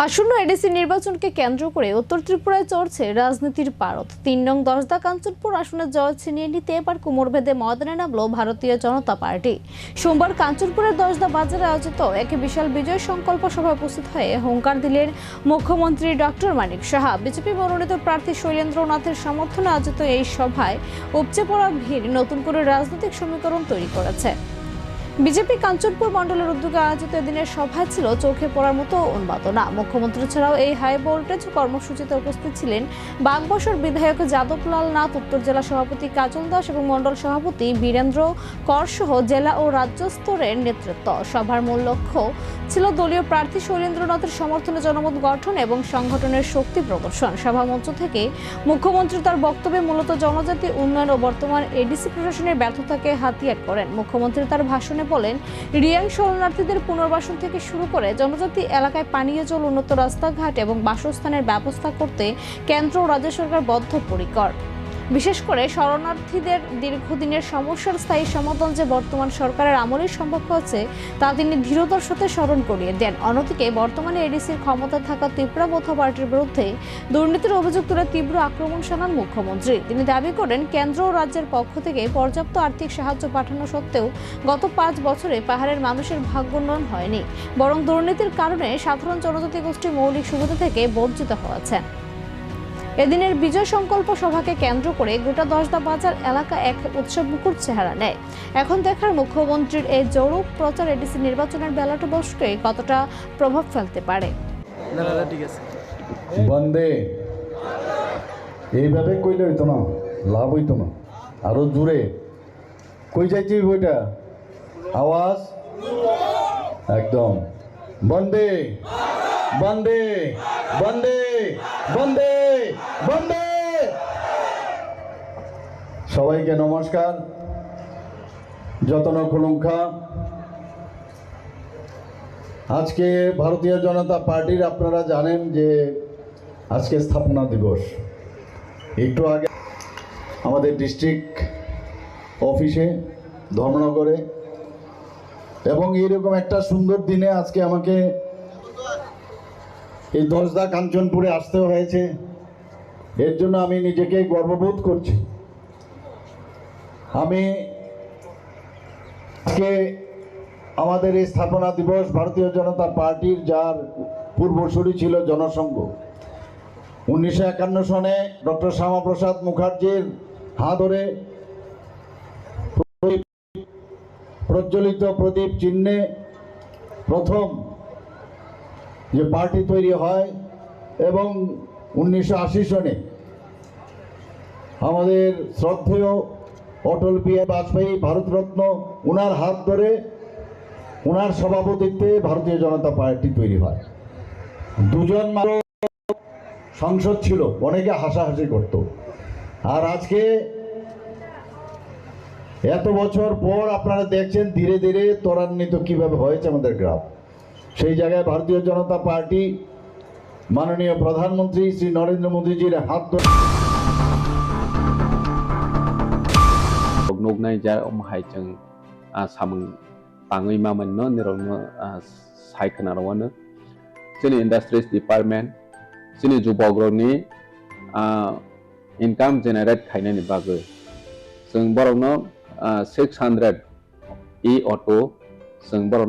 আসন্ন এডিসি নির্বাচনকে কেন্দ্র করে উত্তর ত্রিপুরায় চলছে রাজনীতির পারদ। ৩ নং দশদা কাঞ্চনপুর আসনে জয় ছিনিয়ে নিতে এবার কোমর বেঁধে ময়দানে নামল ভারতীয় জনতা পার্টি। সোমবার কাঞ্চনপুরের দশদা বাজারে আয়োজিত এক বিশাল বিজয় সংকল্প সভায় উপস্থিত হয়ে হুঙ্কার দিলেন মুখ্যমন্ত্রী ডক্টর মানিক সাহা। বিজেপি মনোনীত প্রার্থী শৈলেন্দ্রনাথের সমর্থনে আয়োজিত এই সভায় উপচে পড়া ভিড় নতুন করে রাজনৈতিক সমীকরণ তৈরি করেছে। বিজেপি কাঞ্চনপুর মণ্ডলের উদ্যোগে আয়োজিত এদিনের সভায় ছিল চোখে পড়ার মতো উন্মাদনা। মুখ্যমন্ত্রী ছাড়াও এই হাই ভোল্টেজ কর্মসূচিতে উপস্থিত ছিলেন বাগবাসার বিধায়ক যাদবলাল নাথ, উত্তর জেলা সভাপতি কাজল দাস এবং মণ্ডল সভাপতি বীরেন্দ্র কর সহ জেলা ও রাজ্য স্তরের নেতৃত্ব। সভার মূল লক্ষ্য ছিল দলীয় প্রার্থী শৈলেন্দ্রনাথের সমর্থনে জনমত গঠন এবং সংগঠনের শক্তি প্রদর্শন। সভা মঞ্চ থেকে মুখ্যমন্ত্রী তার বক্তব্যে মূলত জনজাতি উন্নয়ন ও বর্তমান এডিসি প্রশাসনের ব্যর্থতাকে হাতিয়ার করেন। মুখ্যমন্ত্রী তার ভাষণে বলেন, রিয়াং শরণার্থীদের পুনর্বাসন থেকে শুরু করে জনজাতি এলাকায় পানীয় জল, উন্নত রাস্তাঘাট এবং বাসস্থানের ব্যবস্থা করতে কেন্দ্র ও রাজ্য সরকার বদ্ধপরিকর। বিশেষ করে শরণার্থীদের দীর্ঘদিনের সমস্যার স্থায়ী সমাধান যে বর্তমান সরকারের আমলেই সম্ভব হয়েছে তা তিনি দৃঢ়তার সাথে স্মরণ করিয়ে দেন। অন্যদিকে বর্তমানে এডিসির ক্ষমতায় থাকা ত্রিপুরা বৌদ্ধ পার্টির বিরুদ্ধে দুর্নীতির অভিযোগ তুলে তীব্র আক্রমণ শানান মুখ্যমন্ত্রী। তিনি দাবি করেন, কেন্দ্র ও রাজ্যের পক্ষ থেকে পর্যাপ্ত আর্থিক সাহায্য পাঠানো সত্ত্বেও গত 5 বছরে পাহাড়ের মানুষের ভাগ্য উন্নয়ন হয়নি, বরং দুর্নীতির কারণে সাধারণ জনজাতি গোষ্ঠী মৌলিক সুবিধা থেকে বঞ্চিত হয়েছে। এদিনের বিজয় সংকল্প সভাকে কেন্দ্র করে গোটা দশদা বাজার এলাকা এক উৎসবমুখর চেহারা নেয়। এখন দেখার মুখ্যমন্ত্রীর এই জোরু প্রচার এডিসি নির্বাচনের ব্যালট বক্সকে কতটা প্রভাব ফেলতে পারে। বন্দে এইভাবে কইলে হইতো না, লাভ হইতো না, আরো জোরে কই যাইছি বইটা আওয়াজ একদম বন্দে বন্দে বন্দে বন্দে বন্দে। সবাইকে নমস্কার। যতন খুলুঙ্খা। আজকে ভারতীয় জনতা পার্টির আপনারা জানেন যে আজকে স্থাপনা দিবস। একটু আগে আমাদের ডিস্ট্রিক্ট অফিসে ধর্মনগরে, এবং এইরকম একটা সুন্দর দিনে আজকে আমাকে এই দশদা কাঞ্চনপুরে আসতে হয়েছে। এর জন্য আমি নিজেকে গর্ববোধ করছি। আমি আজকে আমাদের এই স্থাপনা দিবস ভারতীয় জনতা পার্টির, যার পূর্বসূরি ছিল জনসংঘ, 1951 সনে ডক্টর শ্যামাপ্রসাদ মুখার্জির হাত ধরে প্রজ্বলিত প্রদীপ চিহ্নে প্রথম যে পার্টি তৈরি হয়, এবং 1980 সনে আমাদের শ্রদ্ধেয় অটল বিহারী বাজপেয়ী ভারতরত্ন, ওনার হাত ধরে ওনার সভাপতিত্বে ভারতীয় জনতা পার্টি তৈরি হয়। দুজন মাত্র সংসদ ছিল, অনেকে হাসাহাসি করত। আর আজকে এত বছর পর আপনারা দেখছেন ধীরে ধীরে ত্বরান্বিত কিভাবে হয়েছে আমাদের গ্রাম। সেই জায়গায় ভারতীয় জনতা পার্টি মাননীয় প্রধানমন্ত্রী শ্রী নরেন্দ্র মোদীজির হাত ধরে noknai ja hai chang samung pangui maman no nirong sai khana rawana sini industries department sini jubogrok ni income generate khaina ni bagoi sung borok no 600 e auto sung borok